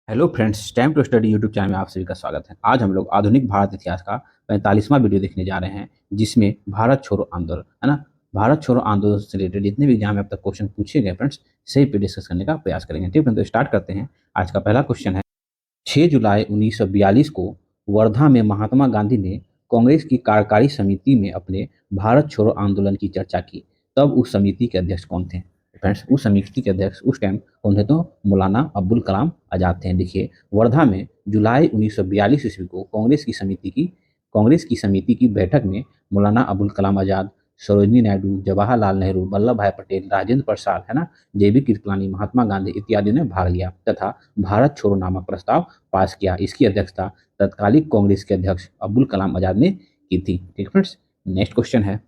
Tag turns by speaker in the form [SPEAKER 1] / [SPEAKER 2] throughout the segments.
[SPEAKER 1] Hello friends, time to study YouTube channel में आप सभी का स्वागत है। आज हम लोग आधुनिक भारत इतिहास का 45वां वीडियो देखने जा रहे हैं, जिसमें भारत छोड़ो आंदोलन है ना। भारत छोड़ो आंदोलन से रिलेटेड जितने भी एग्जाम में अब तक क्वेश्चन पूछे गए फ्रेंड्स, सही पे डिस्कस करने का प्रयास करेंगे। ठीक है, तो स्टार्ट करते हैं। आज का पहला क्वेश्चन है, 6 जुलाई 1942 को वर्धा में महात्मा गांधी ने कांग्रेस की कार्यकारी समिति में अपने भारत छोड़ो आंदोलन की चर्चा की। तब उस समिति के अध्यक्ष कौन थे? फ्रेंड्स, उस समिति के अध्यक्ष उस टाइम कौन थे? तो मौलाना अब्दुल कलाम आजाद थे। देखिए, वर्धा में जुलाई 1942 ईस्वी को कांग्रेस की समिति की बैठक में मौलाना अबुल कलाम आजाद, सरोजनी नायडू, जवाहरलाल नेहरू, वल्लभ भाई पटेल, राजेंद्र प्रसाद है ना, जेबी कृपलानी, महात्मा गांधी इत्यादि ने भाग लिया तथा भारत छोड़ो नामक प्रस्ताव पास किया। इसकी अध्यक्षता तत्कालीन कांग्रेस के अध्यक्ष अब्दुल कलाम आजाद ने की थी। ठीक फ्रेंड्स, नेक्स्ट क्वेश्चन है,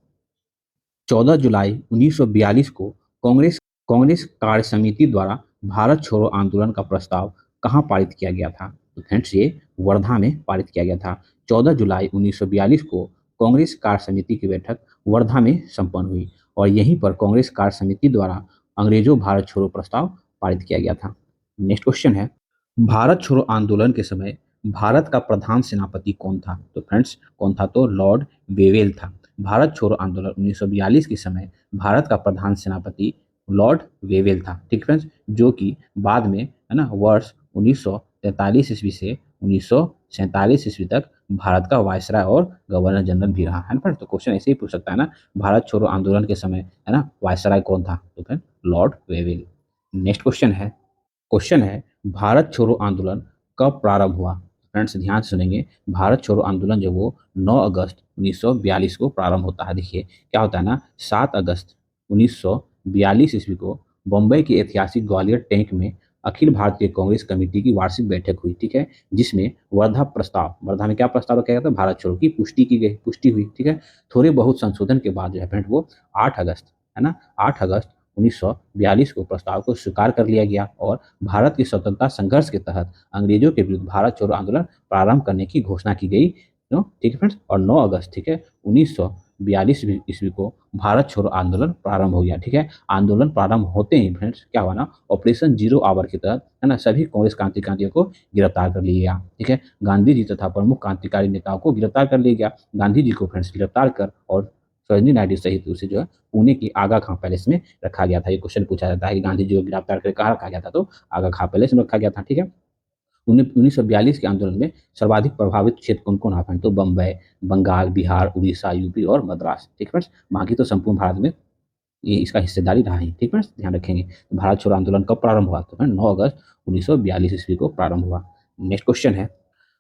[SPEAKER 1] 14 जुलाई 1942 को कांग्रेस कांग्रेस कार्य समिति द्वारा भारत छोड़ो आंदोलन का प्रस्ताव कहाँ पारित किया गया था? तो फ्रेंड्स, ये वर्धा में पारित किया गया था। 14 जुलाई 1942 को कांग्रेस कार्य समिति की बैठक वर्धा में संपन्न हुई और यहीं पर कांग्रेस कार्य समिति द्वारा अंग्रेजों भारत छोड़ो प्रस्ताव पारित किया गया था। नेक्स्ट क्वेश्चन है, भारत छोड़ो आंदोलन के समय भारत का प्रधान सेनापति कौन था? तो फ्रेंड्स, कौन था? तो लॉर्ड वेवेल था। भारत छोड़ो आंदोलन 1942 के समय भारत का प्रधान सेनापति लॉर्ड वेवेल था। ठीक फ्रेंड्स, जो कि बाद में है ना वर्ष 1943 ईस्वी से 1947 ईस्वी तक भारत का वायसराय और गवर्नर जनरल भी रहा है ना फ्रेंड्स। तो क्वेश्चन ऐसे ही पूछ सकता है ना, भारत छोड़ो आंदोलन के समय है ना वायसराय कौन था? तो friend Lord Wavell. Next question है, भारत छोड़ो आंदोलन कब प्रारंभ हुआ? फ्रेंड्स, ध्यान से सुनेंगे। भारत छोड़ो आंदोलन जो वो 9 अगस्त 1942 को प्रारंभ होता है। देखिए, क्या होता है ना, 7 अगस्त 1942 ईस्वी को बम्बई के ऐतिहासिक ग्वालियर टैंक में अखिल भारतीय कांग्रेस कमेटी की वार्षिक बैठक हुई। ठीक है, जिसमें वर्धा में क्या प्रस्ताव रखा गया था? भारत छोड़ो की पुष्टि हुई। ठीक है, थोड़े बहुत संशोधन के बाद जो है फ्रेंड वो 8 अगस्त है ना, 8 अगस्त 1942 को प्रस्ताव को स्वीकार कर लिया गया और भारत की स्वतंत्रता संघर्ष के तहत अंग्रेजों के विरुद्ध भारत छोड़ो आंदोलन प्रारंभ करने की घोषणा की गई। ठीक है फ्रेंड्स, और 9 अगस्त ठीक है 1942 ईस्वी को भारत छोड़ो आंदोलन प्रारंभ हो गया। ठीक है, आंदोलन प्रारंभ होते ही फ्रेंड्स क्या हुआ ना, ऑपरेशन जीरो आवर के तहत है ना सभी कांग्रेस क्रांतिकारियों को गिरफ्तार कर लिया गया। ठीक है, गांधी जी तथा प्रमुख क्रांतिकारी नेताओं को गिरफ्तार कर लिया गया। गांधी जी को फ्रेंड्स गिरफ्तार कर और सरोजनी नायडू सहित उसे जो है पुणे की आगा खां पैलेस में रखा गया था। ये क्वेश्चन पूछा जाता है कि गांधी जी को गिरफ्तार करके कहाँ रखा गया था? तो आगा खां पैलेस में रखा गया था। ठीक है, 1942 के आंदोलन में सर्वाधिक प्रभावित क्षेत्र कौन कौन आता है? तो बम्बई, बंगाल, बिहार, उड़ीसा, यूपी और मद्रास। ठीक है फ्रेंड्स, बाकी तो संपूर्ण भारत में ये इसका हिस्सेदारी रहा है। ठीक है फ्रेंड्स, ध्यान रखेंगे। तो भारत छोड़ो आंदोलन कब प्रारंभ हुआ? तो 9 अगस्त 1942 ईस्वी को प्रारंभ हुआ। नेक्स्ट क्वेश्चन है,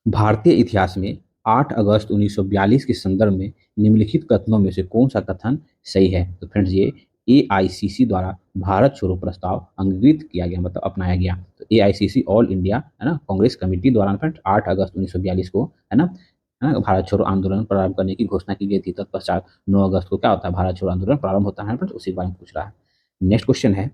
[SPEAKER 1] भारतीय इतिहास में 8 अगस्त 1942 के संदर्भ में निम्नलिखित कथनों में से कौन सा कथन सही है? तो फ्रेंड्स, ये एआईसीसी द्वारा भारत छोड़ो प्रस्ताव अंगीकृत किया गया, मतलब अपनाया गया। तो एआईसीसी ऑल इंडिया है ना कांग्रेस कमेटी द्वारा फ्रेंड्स 8 अगस्त 1942 को है ना भारत छोड़ो आंदोलन प्रारंभ करने की घोषणा की गई थी। तत्पश्चात 9 अगस्त को क्या होता है? भारत छोड़ो आंदोलन प्रारंभ होता है फ्रेंड्स, उसी के बारे में पूछ रहा है। नेक्स्ट क्वेश्चन है,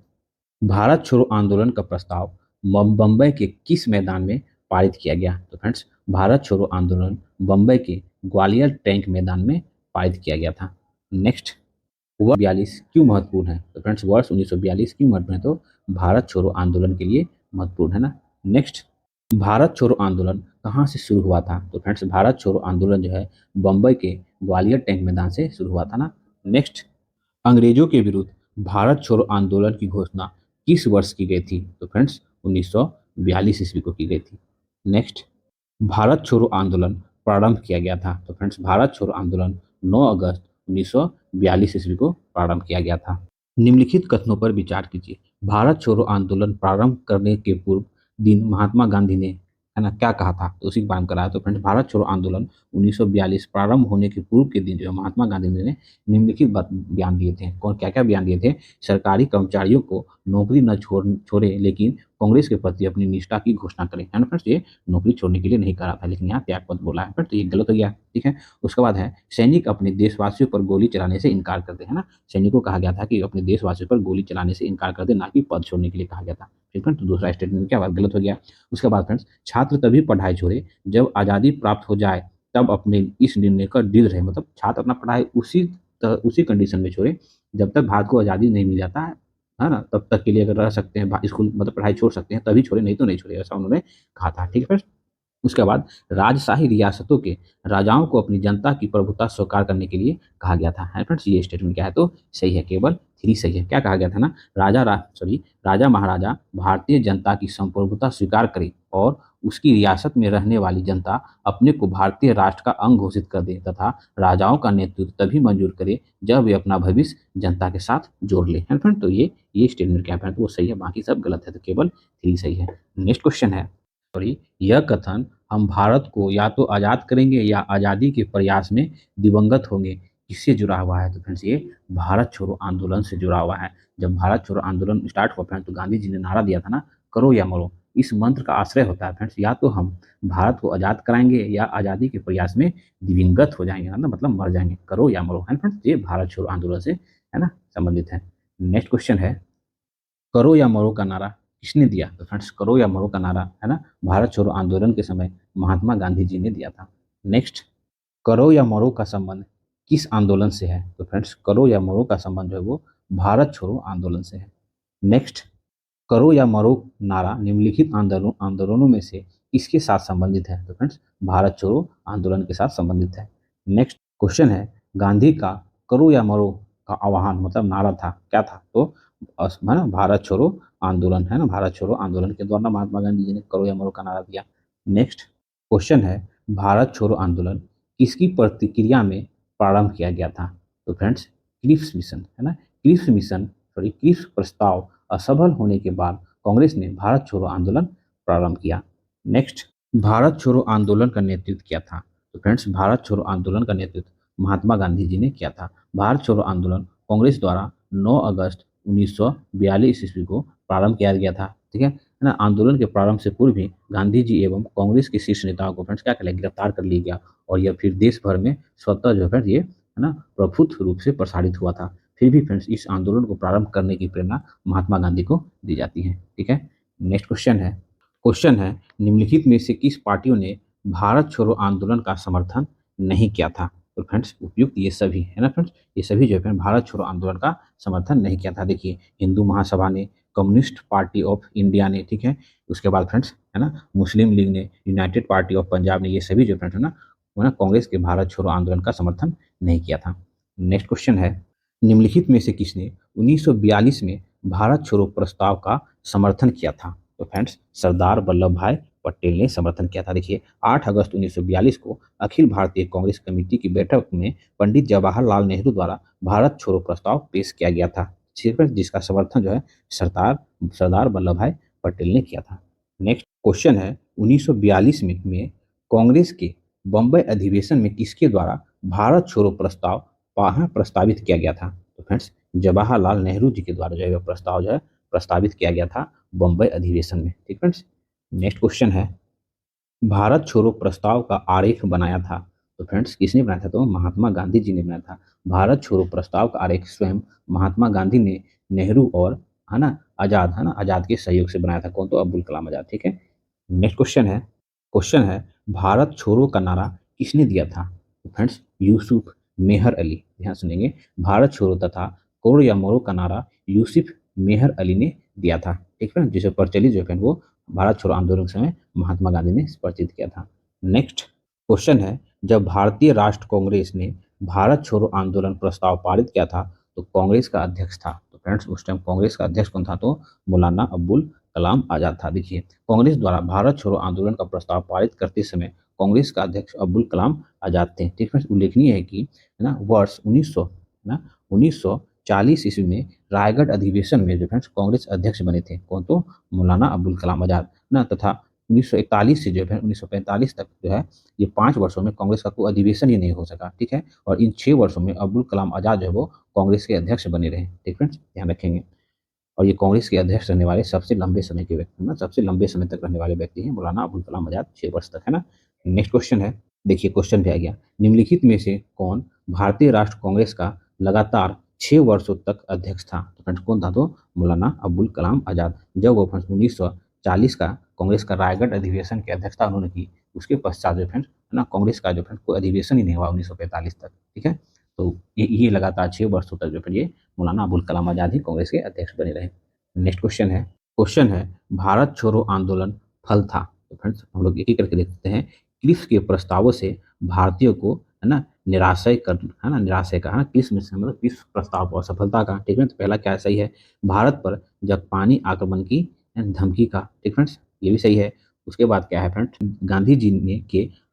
[SPEAKER 1] भारत छोड़ो आंदोलन का प्रस्ताव बम्बई के किस मैदान में पारित किया गया? तो फ्रेंड्स, भारत छोड़ो आंदोलन बम्बई के ग्वालियर टैंक मैदान में पारित किया गया था। नेक्स्ट, वर्ष 42 क्यों महत्वपूर्ण है? तो फ्रेंड्स, वर्ष 1942 क्यों महत्वपूर्ण है? तो भारत छोड़ो आंदोलन के लिए महत्वपूर्ण है ना। नेक्स्ट, भारत छोड़ो आंदोलन कहाँ से शुरू हुआ था? तो फ्रेंड्स, भारत छोड़ो आंदोलन जो है बम्बई के ग्वालियर टैंक मैदान से शुरू हुआ था ना। नेक्स्ट, अंग्रेजों के विरुद्ध भारत छोड़ो आंदोलन की घोषणा किस वर्ष की गई थी? तो फ्रेंड्स, 1942 ईस्वी को की गई थी। नेक्स्ट, भारत छोड़ो आंदोलन प्रारंभ किया गया था? तो फ्रेंड्स, भारत छोड़ो आंदोलन 9 अगस्त 1942 ईस्वी को प्रारंभ किया गया था। निम्नलिखित कथनों पर विचार कीजिए। भारत छोड़ो आंदोलन प्रारंभ करने के पूर्व दिन महात्मा गांधी ने है ना क्या कहा था? तो उसी के बारे में कराया। तो फ्रेंड्स, भारत छोड़ो आंदोलन 1942 प्रारंभ होने के पूर्व के दिन जो है महात्मा गांधी ने निम्नलिखित बयान दिए थे। कौन क्या क्या बयान दिए थे? सरकारी कर्मचारियों को नौकरी न छोड़े, लेकिन कांग्रेस के प्रति अपनी निष्ठा की घोषणा करें। है ना फ्रेंड्स, ये नौकरी छोड़ने के लिए नहीं करा था, लेकिन यहाँ त्यागपत्र बोला है फ्रेंड्स, तो ये गलत हो गया। ठीक है, उसके बाद है, सैनिक अपने देशवासियों पर गोली चलाने से इनकार करते हैं ना। सैनिकों को कहा गया था कि अपने देशवासियों पर गोली चलाने से इनकार कर दे, ना कि पद छोड़ने के लिए कहा गया था। ठीक है, तो दूसरा स्टेटमेंट क्या बात गलत हो गया। उसके बाद फ्रेंड्स, छात्र तभी पढ़ाई छोड़े जब आज़ादी प्राप्त हो जाए, तब अपने इस निर्णय का दृढ़ रहे। मतलब छात्र अपना पढ़ाई उसी कंडीशन में छोड़े जब तक भारत को आज़ादी नहीं मिल जाता है, है ना, तब तक के लिए अगर रह सकते हैं स्कूल मतलब पढ़ाई छोड़ सकते हैं तभी छोड़े, नहीं तो नहीं छोड़े, ऐसा उन्होंने कहा था। ठीक है। उसके बाद राजशाही रियासतों के राजाओं को अपनी जनता की प्रभुता स्वीकार करने के लिए कहा गया था। है फ्रेंड्स, ये स्टेटमेंट क्या है तो सही है, केवल थ्री सही है। क्या कहा गया था ना, राजा महाराजा भारतीय जनता की संप्रभुता स्वीकार करे और उसकी रियासत में रहने वाली जनता अपने को भारतीय राष्ट्र का अंग घोषित कर दे तथा राजाओं का नेतृत्व तभी मंजूर करे जब वे अपना भविष्य जनता के साथ जोड़ ले। है फ्रेंड, तो ये स्टेटमेंट क्या है तो वो सही है, बाकी सब गलत है, तो केवल थ्री सही है। नेक्स्ट क्वेश्चन है, सॉरी, यह कथन हम भारत को या तो आज़ाद करेंगे या आज़ादी के प्रयास में दिवंगत होंगे, किससे जुड़ा हुआ है तो फ्रेंड्स ये भारत छोड़ो आंदोलन से जुड़ा हुआ है। जब भारत छोड़ो आंदोलन स्टार्ट हुआ फ्रेंड्स तो गांधी जी ने नारा दिया था ना, करो या मरो। इस मंत्र का आश्रय होता है फ्रेंड्स, या तो हम भारत को आज़ाद कराएंगे या आज़ादी के प्रयास में दिवंगत हो जाएंगे, है ना, मतलब मर जाएंगे, करो या मरो। है फ्रेंड्स, ये भारत छोड़ो आंदोलन से है ना संबंधित है। नेक्स्ट क्वेश्चन है, करो या मरो का नारा किसने दिया तो फ्रेंड्स करो या मरो का नारा है ना भारत छोड़ो आंदोलन के समय महात्मा गांधी जी ने दिया था। नेक्स्ट, करो या मरो का संबंध किस आंदोलन से है तो फ्रेंड्स करो या मरो का संबंध जो है वो भारत छोड़ो आंदोलन से है। नेक्स्ट, करो या मरो नारा निम्नलिखित आंदोलनों में से किसके साथ संबंधित है तो फ्रेंड्स भारत छोड़ो आंदोलन के साथ संबंधित है। नेक्स्ट क्वेश्चन है, गांधी का करो या मरो का आह्वान मतलब नारा था क्या था तो है ना भारत छोड़ो आंदोलन, है ना, भारत छोड़ो आंदोलन के द्वारा महात्मा गांधी जी ने करो या मरो का नारा दिया। नेक्स्ट क्वेश्चन है, भारत छोड़ो आंदोलन किसकी प्रतिक्रिया में प्रारंभ किया गया था तो फ्रेंड्स क्रिप्स मिशन, है ना, क्रिप्स प्रस्ताव असफल होने के बाद कांग्रेस ने भारत छोड़ो आंदोलन प्रारंभ किया। नेक्स्ट, भारत छोड़ो आंदोलन का नेतृत्व किया था तो फ्रेंड्स भारत छोड़ो आंदोलन का नेतृत्व महात्मा गांधी जी ने किया था। भारत छोड़ो आंदोलन कांग्रेस द्वारा 9 अगस्त 1942 ईस्वी को प्रारंभ किया गया था। ठीक है ना, आंदोलन के प्रारंभ से पूर्व ही गांधी जी एवं कांग्रेस के शीर्ष नेताओं को फ्रेंड्स क्या कर लिया, गिरफ्तार कर लिया गया और यह फिर देश भर में स्वतः जो है ये है ना प्रफुल्ल रूप से प्रसारित हुआ था। फिर भी फ्रेंड्स इस आंदोलन को प्रारंभ करने की प्रेरणा महात्मा गांधी को दी जाती है। ठीक है। नेक्स्ट क्वेश्चन है निम्नलिखित में से किस पार्टियों ने भारत छोड़ो आंदोलन का समर्थन नहीं किया था तो फ्रेंड्स उपयुक्त ये सभी है ना फ्रेंड्स, ये सभी जो है भारत छोड़ो आंदोलन का समर्थन नहीं किया था। देखिए, हिंदू महासभा ने, कम्युनिस्ट पार्टी ऑफ इंडिया ने, ठीक है, उसके बाद फ्रेंड्स है ना मुस्लिम लीग ने, यूनाइटेड पार्टी ऑफ पंजाब ने, ये सभी जो फ्रेंड्स है ना वो ना कांग्रेस के भारत छोड़ो आंदोलन का समर्थन नहीं किया था। नेक्स्ट क्वेश्चन है, निम्नलिखित में से किसने 1942 में भारत छोड़ो प्रस्ताव का समर्थन किया था तो फ्रेंड्स सरदार वल्लभ भाई पटेल ने समर्थन किया था। देखिए, 8 अगस्त 1942 को अखिल भारतीय कांग्रेस कमेटी की बैठक में पंडित जवाहरलाल नेहरू द्वारा भारत छोड़ो प्रस्ताव पेश किया गया था, ठीक है, जिसका समर्थन जो है सरदार सरदार वल्लभ भाई पटेल ने किया था। नेक्स्ट क्वेश्चन है, 1942 में कांग्रेस के बम्बई अधिवेशन में किसके द्वारा भारत छोड़ो प्रस्ताव प्रस्तावित किया गया था तो फ्रेंड्स जवाहरलाल नेहरू जी के द्वारा जो है प्रस्ताव जो है प्रस्तावित किया गया था बम्बई अधिवेशन में। ठीक फ्रेंड्स। नेक्स्ट क्वेश्चन है, भारत छोड़ो प्रस्ताव का आरेख बनाया था तो फ्रेंड्स किसने बनाया था तो महात्मा गांधी जी ने बनाया था। भारत छोड़ो प्रस्ताव का आरेख स्वयं महात्मा गांधी ने नेहरू और है ना आजाद के सहयोग से बनाया था। कौन तो अब्दुल कलाम आजाद। ठीक है। नेक्स्ट क्वेश्चन है भारत छोड़ो का नारा किसने दिया था तो फ्रेंड्स यूसुफ मेहर अली। ध्यान सुनेंगे, भारत छोड़ो तथा करो या मरो का नारा यूसुफ मेहर अली ने दिया था। ठीक है, जिसे प्रचलित जो है वो भारत छोड़ो आंदोलन के समय महात्मा गांधी ने प्रचित किया था। नेक्स्ट क्वेश्चन है, जब भारतीय राष्ट्र कांग्रेस ने भारत छोड़ो आंदोलन प्रस्ताव पारित किया था तो कांग्रेस का अध्यक्ष था तो फ्रेंड्स उस टाइम कांग्रेस का अध्यक्ष कौन था तो मौलाना अब्दुल कलाम आजाद था। देखिए, कांग्रेस द्वारा भारत छोड़ो आंदोलन का प्रस्ताव पारित करते समय कांग्रेस का अध्यक्ष अब्दुल कलाम आजाद थे। ठीक है, उल्लेखनीय है कि है ना वर्ष 1900 है ना 1940 ईस्वी में रायगढ़ अधिवेशन में जो फ्रेंड्स कांग्रेस अध्यक्ष बने थे कौन तो मौलाना अब्दुल कलाम आजाद ना, तथा 1941 से जो है 1945 तक जो है ये 5 वर्षों में कांग्रेस का कोई अधिवेशन ही नहीं हो सका। ठीक है, और इन 6 वर्षों में अब्दुल कलाम आजाद जो है वो कांग्रेस के अध्यक्ष बने रहे। ठीक फ्रेंड्स, ध्यान रखेंगे। और ये कांग्रेस के अध्यक्ष रहने वाले सबसे लंबे समय के व्यक्ति ना सबसे लंबे समय तक रहने वाले व्यक्ति हैं मौलाना अब्दुल कलाम आजाद, 6 वर्ष तक, है ना। नेक्स्ट क्वेश्चन है, देखिए क्वेश्चन भी आ गया, निम्नलिखित में से कौन भारतीय राष्ट्र कांग्रेस का लगातार 6 वर्षों तक अध्यक्ष था तो फ्रेंड्स कौन था तो मौलाना अब्दुल कलाम आजाद। जब वो फ्रेंड्स 1940 का कांग्रेस का रायगढ़ अधिवेशन की अध्यक्षता उन्होंने की, उसके पश्चात जो फ्रेंड्स है ना कांग्रेस का जो फ्रेंड्स कोई अधिवेशन ही नहीं हुआ 1945 तक। ठीक है। तो ये लगातार 6 वर्षों तक जो फिर ये मौलाना अबुल कलाम आज़ाद ही कांग्रेस के अध्यक्ष बने रहे। नेक्स्ट क्वेश्चन है भारत छोड़ो आंदोलन फल था। तो फ्रेंड्स हम लोग एक एक करके देखते हैं। क्लिफ के प्रस्तावों से भारतीयों को है ना निराशय कर है ना निराशय का है ना क्लिफ में से मतलब किस प्रस्ताव और सफलता का ठीक है। तो पहला क्या सही है, भारत पर जापानी आक्रमण की धमकी का, ठीक फ्रेंड्स ये भी सही है। उसके बाद क्या है फ्रेंड्स,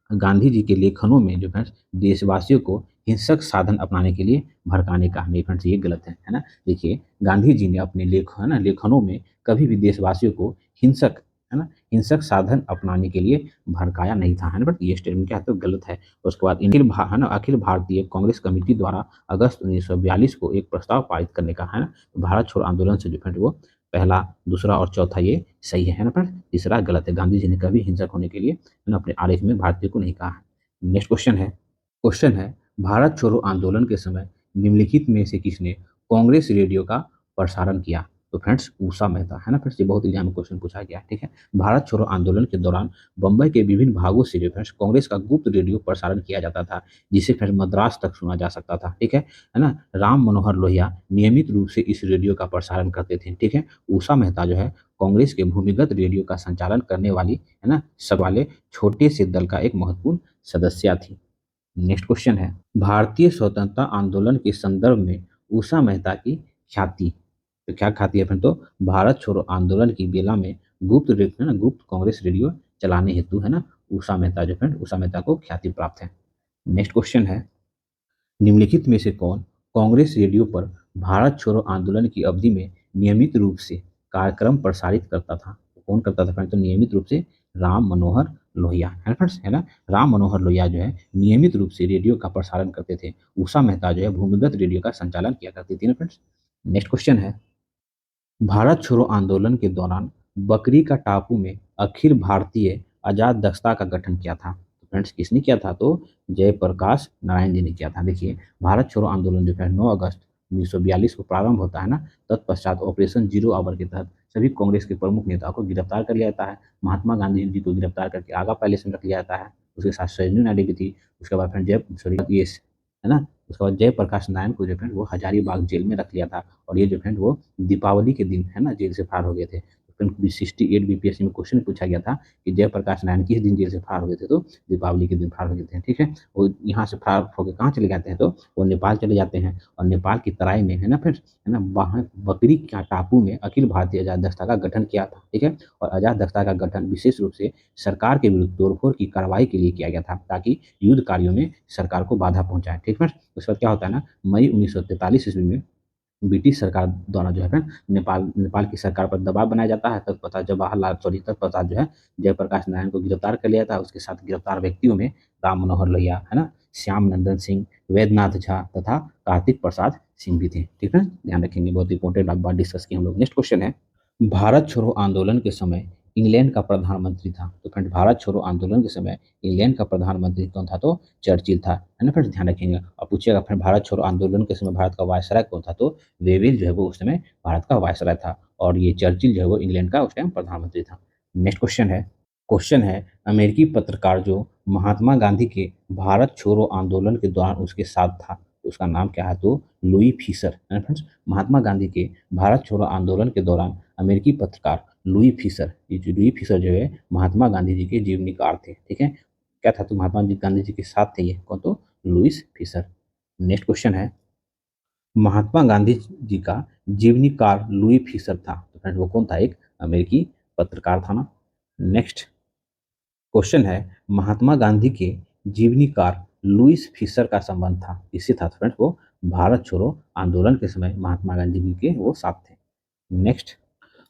[SPEAKER 1] गांधी जी के लेखनों में जो फ्रेंड्स देशवासियों को हिंसक साधन अपनाने के लिए भड़काने का, नहीं फ्रेंड्स ये गलत है ना। देखिए गांधी जी ने अपने लेखनों में कभी भी देशवासियों को हिंसक हिंसक साधन अपनाने के लिए भड़काया नहीं था, है ना। बट ये स्टेटमेंट क्या है तो गलत है। उसके बाद अखिल भारतीय कांग्रेस कमेटी द्वारा अगस्त 1942 को एक प्रस्ताव पारित करने का, है ना। भारत छोड़ो आंदोलन से जो फ्रेंड वो पहला, दूसरा और चौथा ये सही है ना फ्रेंड। तीसरा गलत है, गांधी जी ने कभी हिंसक होने के लिए अपने आलेख में भारतीय को नहीं कहा है। नेक्स्ट क्वेश्चन है भारत छोड़ो आंदोलन के समय निम्नलिखित में से किसने कांग्रेस रेडियो का प्रसारण किया। तो फ्रेंड्स उषा मेहता, है ना फ्रेंड्स ये बहुत एग्जाम में क्वेश्चन पूछा गया है, ठीक है। भारत छोड़ो आंदोलन के दौरान बम्बई के विभिन्न भागों से जो फ्रेंड्स कांग्रेस का गुप्त रेडियो प्रसारण किया जाता था, जिसे फिर मद्रास तक सुना जा सकता था, ठीक है ना। राम मनोहर लोहिया नियमित रूप से इस रेडियो का प्रसारण करते थे, ठीक है। उषा मेहता जो है कांग्रेस के भूमिगत रेडियो का संचालन करने वाली, है ना, सब वाले छोटे से दल का एक महत्वपूर्ण सदस्य थी। नेक्स्ट क्वेश्चन है भारतीय स्वतंत्रता आंदोलन के संदर्भ में उषा मेहता की ख्याति, तो क्या ख्याति है फिर, तो भारत छोड़ो आंदोलन की बेला में गुप्त कांग्रेस रेडियो चलाने हेतु, है ना, उषा मेहता को ख्याति प्राप्त है। नेक्स्ट क्वेश्चन है निम्नलिखित में से कौन कांग्रेस रेडियो पर भारत छोड़ो आंदोलन की अवधि में नियमित रूप से कार्यक्रम प्रसारित करता था। तो कौन करता था फ्रेंड, तो नियमित रूप से राम मनोहर लोहिया, है फ्रेंड्स, है ना। राम मनोहर लोहिया जो है नियमित रूप से रेडियो का प्रसारण करते थे। उषा मेहता जो है भूमिगत रेडियो का संचालन किया करती थी ना फ्रेंड्स। नेक्स्ट क्वेश्चन है भारत छोड़ो आंदोलन के दौरान बकरी का टापू में अखिल भारतीय आजाद दस्ता का गठन किया था। तो फ्रेंड्स किसने किया था, तो जयप्रकाश नारायण जी ने किया था। देखिए भारत छोड़ो आंदोलन जो है 9 अगस्त 1942 को प्रारंभ होता है ना। तत्पश्चात ऑपरेशन जीरो आवर के तहत सभी कांग्रेस के प्रमुख नेताओं को गिरफ्तार कर लिया जाता है। महात्मा गांधी जी को गिरफ्तार करके आगा पैलेस में रख लिया जाता है। उसके साथ सरोजिनी नायडू भी थी। उसके बाद फिर ये है ना, उसके बाद जयप्रकाश नारायण को जो है वो हजारीबाग जेल में रख लिया था। और ये जो फ्रेंड वो दीपावली के दिन, है ना, जेल से फरार हो गए थे। फ्रेंड 68 बीपीएससी में क्वेश्चन पूछा गया था कि जयप्रकाश नारायण किस दिन जेल से फरार हो गए थे, तो दीपावली के दिन फरार हो गए थे, ठीक है। वो यहाँ से फरार होकर कहाँ चले जाते हैं, तो वो नेपाल चले जाते हैं। और नेपाल की तराई में, है ना फिर, है ना, वहाँ बकरी का टापू में अखिल भारतीय आजाद दस्ता का गठन किया था, ठीक है। और आजाद दस्ता का गठन विशेष रूप से सरकार के विरुद्ध तोड़फोड़ की कार्रवाई के लिए किया गया था, ताकि युद्ध कार्यों में सरकार को बाधा पहुंचाए, ठीक है। उसके बाद क्या होता है ना, मई 1943 ईस्वी में ब्रिटिश सरकार द्वारा जो है नेपाल नेपाल की सरकार पर दबाव बनाया जाता है। तत्पश्चात जो है जयप्रकाश नारायण को गिरफ्तार कर लिया था। उसके साथ गिरफ्तार व्यक्तियों में राम मनोहर लोहिया, है ना, श्याम नंदन सिंह, वैद्यनाथ झा तथा कार्तिक प्रसाद सिंह भी थे, ठीक है। ध्यान रखेंगे, बहुत इंपॉर्टेंट बात डिस्कस की हम लोग। नेक्स्ट क्वेश्चन है भारत छोड़ो आंदोलन के समय इंग्लैंड का प्रधानमंत्री था। तो फ्रेंड भारत छोड़ो आंदोलन के समय इंग्लैंड का प्रधानमंत्री कौन था, तो चर्चिल था, है ना फ्रेंड्स, ध्यान रखेंगे। और पूछिएगा फ्रेंड भारत छोड़ो आंदोलन के समय भारत का वायसराय कौन था, तो वेविल जो है वो उस समय भारत का वायसराय था। और ये चर्चिल जो है वो इंग्लैंड का उस टाइम प्रधानमंत्री था। नेक्स्ट क्वेश्चन है अमेरिकी पत्रकार जो महात्मा गांधी के भारत छोड़ो आंदोलन के दौरान उसके साथ था, उसका नाम क्या है, तो लुई फिशर, है ना फ्रेंड्स। महात्मा गांधी के भारत छोड़ो आंदोलन के दौरान अमेरिकी पत्रकार लुई फिशर, ये जो लुई फिशर जो है महात्मा गांधी जी के जीवनीकार थे, ठीक है। क्या था, तो महात्मा गांधी जी के साथ थे ये कौन, तो लुईस फिशर। नेक्स्ट क्वेश्चन है महात्मा गांधी जी का जीवनीकार लुई फिशर था। तो फ्रेंड्स वो कौन था, एक अमेरिकी पत्रकार था ना। नेक्स्ट क्वेश्चन है महात्मा गांधी के जीवनीकार लुईस फिशर का संबंध था इससे था, तो फ्रेंड्स वो भारत छोड़ो आंदोलन के समय महात्मा गांधी जी के वो साथ थे। नेक्स्ट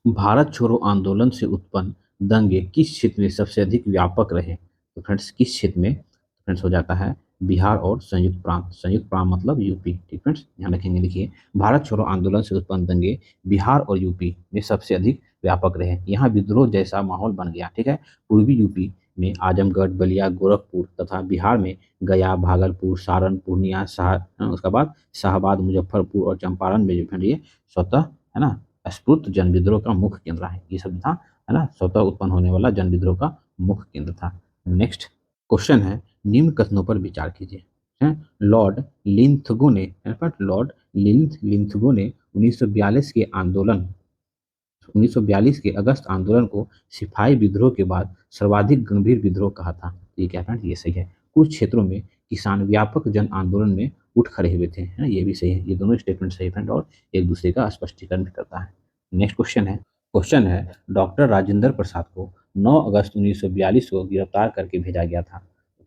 [SPEAKER 1] भारत छोड़ो आंदोलन से उत्पन्न दंगे किस क्षेत्र में सबसे अधिक व्यापक रहे। तो फ्रेंड्स किस क्षेत्र में, फ्रेंड्स हो जाता है बिहार और संयुक्त प्रांत मतलब यूपी, ठीक फ्रेंड्स ध्यान रखेंगे। लिखिए भारत छोड़ो आंदोलन से उत्पन्न दंगे बिहार और यूपी में सबसे अधिक व्यापक रहे। यहाँ विद्रोह जैसा माहौल बन गया, ठीक है। पूर्वी यूपी में आजमगढ़, बलिया, गोरखपुर तथा बिहार में गया, भागलपुर, सारण, पूर्णिया, उसके बाद शाहबाद, मुजफ्फरपुर और चंपारण में जो है ये स्वतः, है ना, स्फूर्त जन विद्रोह का मुख्य केंद्र है। ये सब था, है ना, स्वतः उत्पन्न होने वाला जन विद्रोह का मुख्य केंद्र था। नेक्स्ट क्वेश्चन है निम्न कथनों पर विचार कीजिए। लॉर्ड लिंथगो ने, लॉर्ड लिंथगो ने 1942 के अगस्त आंदोलन को सिपाही विद्रोह के बाद सर्वाधिक गंभीर विद्रोह कहा था। ये क्या फ्रेंड, ये सही है। कुछ क्षेत्रों में किसान व्यापक जन आंदोलन में उठ खड़े हुए थे, है ना, ये भी सही है। ये दोनों स्टेटमेंट सही फ्रेंड और एक दूसरे का स्पष्टीकरण भी करता है। नेक्स्ट क्वेश्चन है डॉक्टर राजेंद्र प्रसाद को 9 अगस्त 1942 को गिरफ्तार करके भेजा गया था।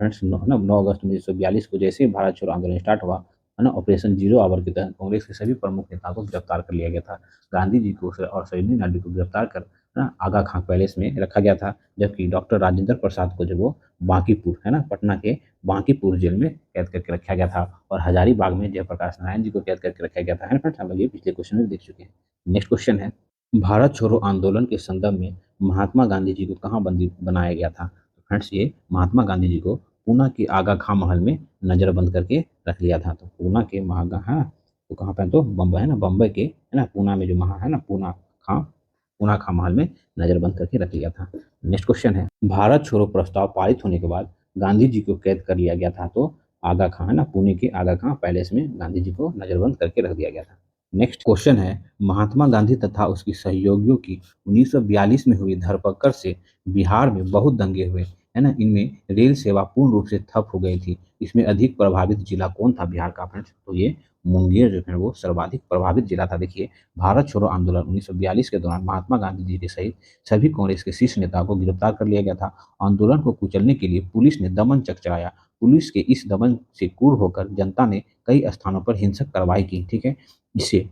[SPEAKER 1] फ्रेंड्स 9 अगस्त 1942 को जैसे ही भारत छोड़ो आंदोलन स्टार्ट हुआ, है ना, ऑपरेशन जीरो आवर के तहत कांग्रेस के सभी प्रमुख नेताओं को गिरफ्तार कर लिया गया था। गांधी जी को और सरोजिनी नायडू को गिरफ्तार कर, है ना, आगा खां पैलेस में रखा गया था। जबकि डॉक्टर राजेंद्र प्रसाद को जो वो बांकीपुर, है ना, पटना के बांकीपुर जेल में कैद करके रखा गया था। और हजारीबाग में जयप्रकाश नारायण जी को कैद करके रखा गया था, है ना फ्रेंड्स। हम लोग ये पिछले क्वेश्चन में देख चुके हैं। नेक्स्ट क्वेश्चन है भारत छोड़ो आंदोलन के संदर्भ में महात्मा गांधी जी को कहाँ बंदी बनाया गया था। तो फ्रेंड्स ये महात्मा गांधी जी को पूना के आगा खां महल में नजरबंद करके रख लिया था। तो पूना के महागा है, तो कहाँ पे, तो बम्बई, है ना, बम्बई के, है ना, पूना में जो महा है ना, पूना खां महल में नजरबंद करके रख लिया था। नेक्स्ट क्वेश्चन है भारत छोड़ो प्रस्ताव पारित होने के बाद गांधी जी को कैद कर लिया गया था। तो आगा खां, है ना, पुणे के आगा खां पैलेस में गांधी जी को नजरबंद करके रख दिया गया था। नेक्स्ट क्वेश्चन है महात्मा गांधी तथा उसकी सहयोगियों की 1942 में हुई धरपकड़ से बिहार में बहुत दंगे हुए, है ना। इनमें रेल सेवा पूर्ण रूप से ठप हो गई थी। इसमें अधिक प्रभावित जिला कौन था बिहार का फ्रेंड्स। तो ये मुंगेर जो है वो सर्वाधिक प्रभावित जिला था। देखिए भारत छोड़ो आंदोलन 1942 के दौरान महात्मा गांधी जी के सहित सभी कांग्रेस के शीर्ष नेताओं को गिरफ्तार कर लिया गया था। आंदोलन को कुचलने के लिए पुलिस ने दमन चक चलाया। पुलिस के इस दमन से क्रूर होकर जनता ने कई स्थानों पर हिंसक कार्रवाई की, ठीक है। इससे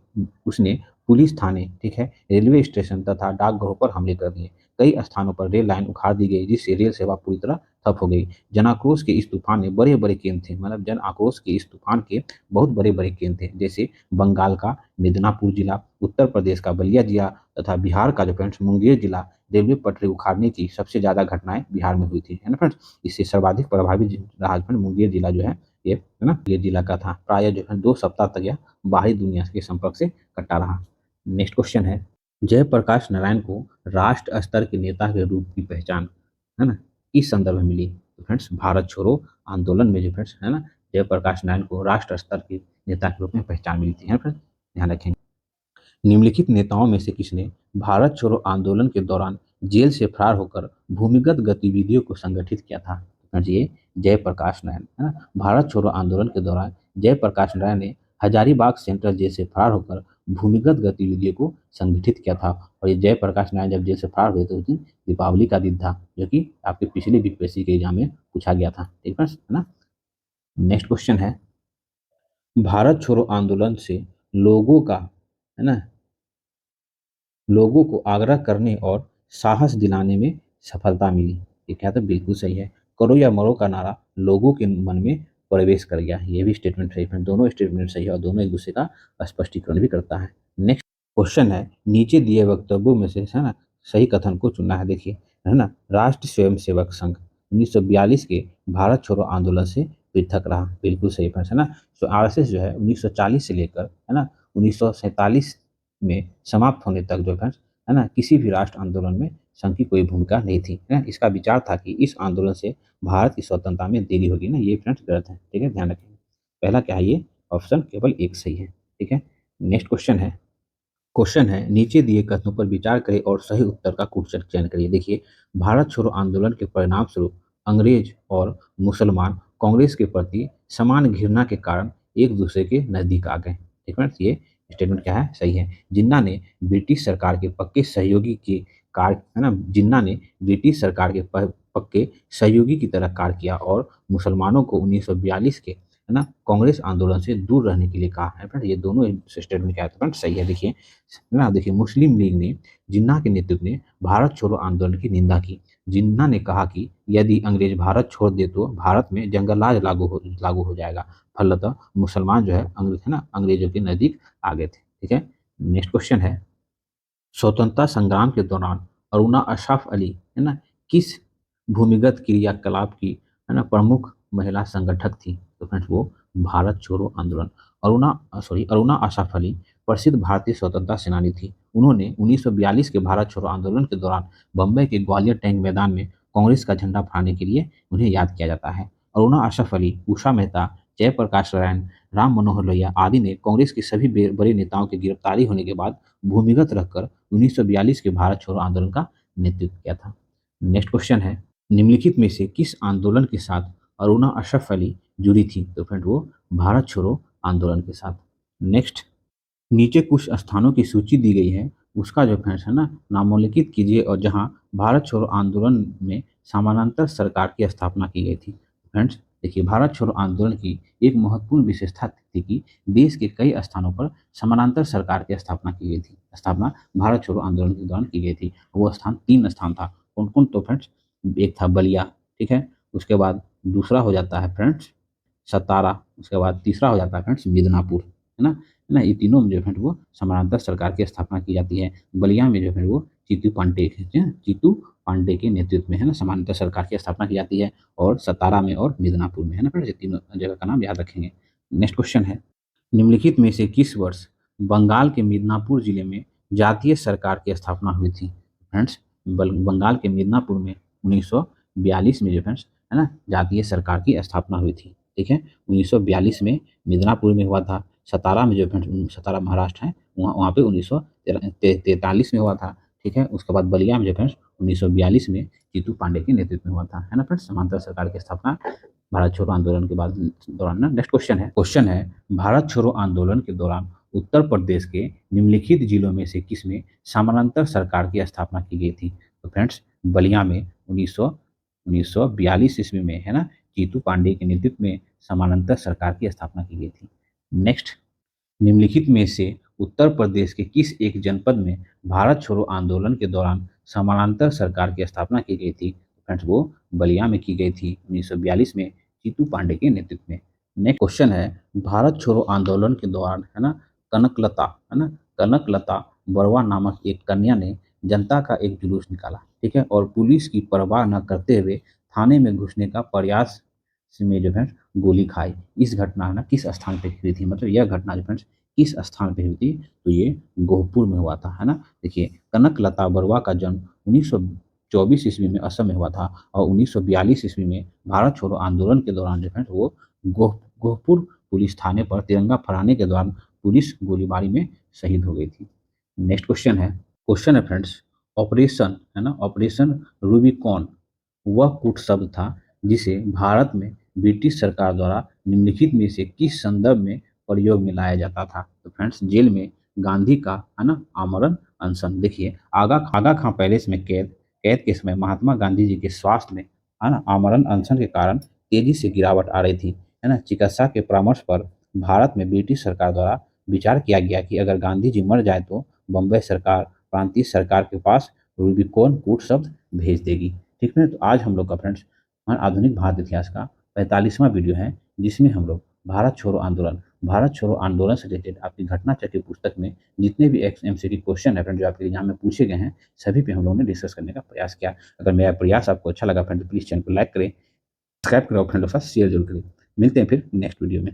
[SPEAKER 1] उसने पुलिस थाने, ठीक है, रेलवे स्टेशन तथा डाकघरों पर हमले कर दिए। कई स्थानों पर रेल लाइन उखाड़ दी गई जिससे रेल सेवा पूरी तरह ठप हो गई। जन आक्रोश के इस तूफान में बड़े बड़े केंद्र थे, मतलब जन आक्रोश के इस तूफान के बहुत बड़े बड़े केंद्र थे, जैसे बंगाल का मिदनापुर जिला, उत्तर प्रदेश का बलिया जिला तथा बिहार का जो फ्रेंड्स मुंगेर जिला। रेलवे पटरी उखाड़ने की सबसे ज्यादा घटनाएं बिहार में हुई थी, है ना फ्रेंड्स। इससे सर्वाधिक प्रभावित राजधानी मुंगेर जिला जो है ये, है ना, ये जिला का था। प्राय जो है 2 सप्ताह तक यह बाहरी दुनिया के संपर्क से कटा रहा। नेक्स्ट क्वेश्चन है जयप्रकाश नारायण को राष्ट्र स्तर के नेता के रूप की पहचान, है ना, किस संदर्भ में मिली। तो फ्रेंड्स भारत छोड़ो आंदोलन में जो फ्रेंड्स, है ना, जयप्रकाश नारायण को राष्ट्र स्तर के नेता के रूप में पहचान मिली थी, है फ्रेंड्स, ध्यान रखेंगे। निम्नलिखित नेताओं में से किसने भारत छोड़ो आंदोलन के दौरान जेल से फरार होकर भूमिगत गतिविधियों को संगठित किया था। फ्रेंड्स ये जयप्रकाश नारायण, है ना। भारत छोड़ो आंदोलन के दौरान जयप्रकाश नारायण ने हजारीबाग सेंट्रल जेल से फरार होकर भूमिगत गतिविधियों को संगठित किया था। और ये जयप्रकाश नारायण जब जेल से फरार हुए तो उस दिन दीपावली का दिन था, जो कि आपके पिछले बीपीएससी के एग्जाम में पूछा गया था, ठीक है ना। नेक्स्ट क्वेश्चन है भारत छोड़ो आंदोलन से लोगों का, है ना, लोगों को आग्रह करने और साहस दिलाने में सफलता मिली। ये क्या था, बिल्कुल सही है। करो या मरो का नारा लोगों के मन में प्रवेश कर गया। ये भी स्टेटमेंट सही है। दोनों स्टेटमेंट सही है और दोनों एक दूसरे का स्पष्टीकरण भी करता है। नेक्स्ट क्वेश्चन है नीचे दिए वक्तव्यों में से, है ना, सही कथन को चुनना है। देखिए, है ना, राष्ट्रीय स्वयंसेवक संघ 1942 के भारत छोड़ो आंदोलन से पृथक रहा। बिल्कुल सही है ना। तो आरएसएस जो है 1940 से लेकर, है ना, 1947 में समाप्त होने तक जो है ना, किसी भी राष्ट्र आंदोलन में संघ की कोई भूमिका नहीं थी, है। इसका विचार था कि इस आंदोलन से भारत की स्वतंत्रता में देरी होगी ना। ये फ्रेंड्स गलत है, ठीक है, ध्यान रखें। पहला क्या है, ये ऑप्शन केवल एक सही है, ठीक है। नेक्स्ट क्वेश्चन है नीचे दिए कथनों पर विचार करें और सही उत्तर का कुशल चयन करिए। देखिए भारत छोड़ो आंदोलन के परिणाम स्वरूप अंग्रेज और मुसलमान कांग्रेस के प्रति समान घृणा के कारण एक दूसरे के नजदीक आ गए, ठीक है। ये स्टेटमेंट क्या है, सही है। जिन्ना ने ब्रिटिश सरकार के पक्के सहयोगी के कार्य, है ना, जिन्ना ने ब्रिटिश सरकार के पक्के सहयोगी की तरह कार्य किया और मुसलमानों को 1942 के, है ना, कांग्रेस आंदोलन से दूर रहने के लिए कहा है फ्रेंड। ये दोनों स्टेटमेंट क्या है फ्रेंड, सही है। देखिए, है ना, देखिए मुस्लिम लीग ने जिन्ना के नेतृत्व में भारत छोड़ो आंदोलन की निंदा की। जिन्ना ने कहा कि यदि अंग्रेज भारत छोड़ दे तो भारत में जंगल राज लागू हो जाएगा। फलतः मुसलमान जो है अंग्रेज, है ना, अंग्रेजों के नजदीक आ गए थे, ठीक है। नेक्स्ट क्वेश्चन है स्वतंत्रता संग्राम के दौरान अरुणा अशरफ अली, है ना, किस भूमिगत क्रियाकलाप की, है ना, प्रमुख महिला संगठक थी। तो फ्रेंड्स वो भारत छोड़ो आंदोलन। अरुणा अशरफ अली प्रसिद्ध भारतीय स्वतंत्रता सेनानी थी। उन्होंने 1942 के भारत छोड़ो आंदोलन के दौरान बम्बई के ग्वालियर टैंक मैदान में कांग्रेस का झंडा फहराने के लिए उन्हें याद किया जाता है। अरुणा अशरफ अली, उषा मेहता, जयप्रकाश नारायण, राम मनोहर लोहिया आदि ने कांग्रेस के सभी बड़े नेताओं की गिरफ्तारी होने के बाद भूमिगत रखकर 1942 के भारत छोड़ो आंदोलन का नेतृत्व किया था। नेक्स्ट क्वेश्चन है, निम्नलिखित में से किस आंदोलन के साथ अरुणा अशरफ अली जुड़ी थी? तो फ्रेंड वो भारत छोड़ो आंदोलन के साथ। नेक्स्ट, नीचे कुछ स्थानों की सूची दी गई है, उसका जो फ्रेंड्स है ना नामोल्लेखित कीजिए और जहां भारत छोड़ो आंदोलन में समानांतर सरकार की स्थापना की गई थी। फ्रेंड्स देखिए, भारत छोड़ो आंदोलन की एक महत्वपूर्ण विशेषता थी कि देश के कई स्थानों पर समानांतर सरकार की स्थापना की गई थी। स्थापना भारत छोड़ो आंदोलन के दौरान की गई थी। वो स्थान 3 स्थान था। कौन कौन? तो फ्रेंड्स एक था बलिया, ठीक है, उसके बाद दूसरा हो जाता है फ्रेंड्स सतारा, उसके बाद तीसरा हो जाता है फ्रेंड्स मिदनापुर, है ना, ये तीनों में जो है वो समानांतर सरकार की स्थापना की जाती है। बलिया में जो है वो जीतू पांडे के नेतृत्व में है ना समानांतर सरकार की स्थापना की जाती है, और सतारा में और मिदनापुर में, है ना फ्रेंड्स, ये तीनों जगह का नाम याद रखेंगे। नेक्स्ट क्वेश्चन है, निम्नलिखित में से किस वर्ष बंगाल के मिदनापुर जिले में जातीय सरकार की स्थापना हुई थी? फ्रेंड्स बंगाल के मिदनापुर में 1942 में जो फ्रेंड्स है ना जातीय सरकार की स्थापना हुई थी। ठीक है, 1942 में मिदनापुर में हुआ था। सतारा में जो फ्रेंड्स सतारा महाराष्ट्र है, वहाँ वहाँ पे 1943 में हुआ था। ठीक है, उसके बाद बलिया में जो फ्रेंड्स 1942 में जीतू पांडे के नेतृत्व में हुआ था, है ना फ्रेंड्स, समांतर सरकार की स्थापना भारत छोड़ो आंदोलन के बाद दौरान ना। नेक्स्ट क्वेश्चन है, भारत छोड़ो आंदोलन के दौरान उत्तर प्रदेश के निम्नलिखित जिलों में से किसमें समानांतर सरकार की स्थापना की गई थी? तो फ्रेंड्स बलिया में 1942 ईस्वी में, है ना, जीतू पांडे के नेतृत्व में समानांतर सरकार की स्थापना की गई थी। नेक्स्ट, निम्नलिखित में से उत्तर प्रदेश के किस एक जनपद में भारत छोड़ो आंदोलन के दौरान समानांतर सरकार की स्थापना की गई थी? फ्रेंड्स वो बलिया में की गई थी 1942 में जीतू पांडे के नेतृत्व में। नेक्स्ट क्वेश्चन है, भारत छोड़ो आंदोलन के दौरान, है ना, कनकलता, है ना, कनकलता बरुआ नामक एक कन्या ने जनता का एक जुलूस निकाला, ठीक है, और पुलिस की परवाह न करते हुए थाने में घुसने का प्रयास में जो है गोली खाई। इस घटना ना किस स्थान पे हुई थी? मतलब यह घटना जो फ्रेंड्स किस स्थान पे हुई थी? तो ये गोहपुर में हुआ था, है ना। देखिए, कनकलता बरुआ का जन्म 1924 ईस्वी में असम में हुआ था, और 1942 ईस्वी में भारत छोड़ो आंदोलन के दौरान जो है वो गोहपुर पुलिस थाने पर तिरंगा फहराने के दौरान पुलिस गोलीबारी में शहीद हो गई थी। नेक्स्ट क्वेश्चन है फ्रेंड्स, ऑपरेशन, है ना, ऑपरेशन रूबिकॉन वह कूट शब्द था जिसे भारत में ब्रिटिश सरकार द्वारा निम्नलिखित में से किस संदर्भ में प्रयोग में लाया जाता था? तो फ्रेंड्स जेल में गांधी का, है ना, आमरण अनशन। देखिए, आगा खां पैलेस में कैद के समय महात्मा गांधी जी के स्वास्थ्य में, है ना, आमरण अनशन के कारण तेजी से गिरावट आ रही थी, है ना। चिकित्सा के परामर्श पर भारत में ब्रिटिश सरकार द्वारा विचार किया गया कि अगर गांधी जी मर जाए तो बम्बई सरकार प्रांतीय सरकार के पास रूबिकॉन कूट शब्द भेज देगी। ठीक है, तो आज हम लोग का फ्रेंड्स आधुनिक भारत इतिहास का 45वां वीडियो है, जिसमें हम लोग भारत छोड़ो आंदोलन से रिलेटेड आपकी घटना चक्र पुस्तक में जितने भी एमसीक्यू क्वेश्चन है फ्रेंड जो आपके एग्जाम में पूछे गए हैं, सभी पे हम लोगों ने डिस्कस करने का प्रयास किया। अगर मेरा प्रयास आपको अच्छा लगा फ्रेंड तो प्लीज़ चैनल को लाइक करें, सब्सक्राइब करें और फ्रेंड के साथ शेयर जरूर करें। मिलते हैं फिर नेक्स्ट वीडियो में।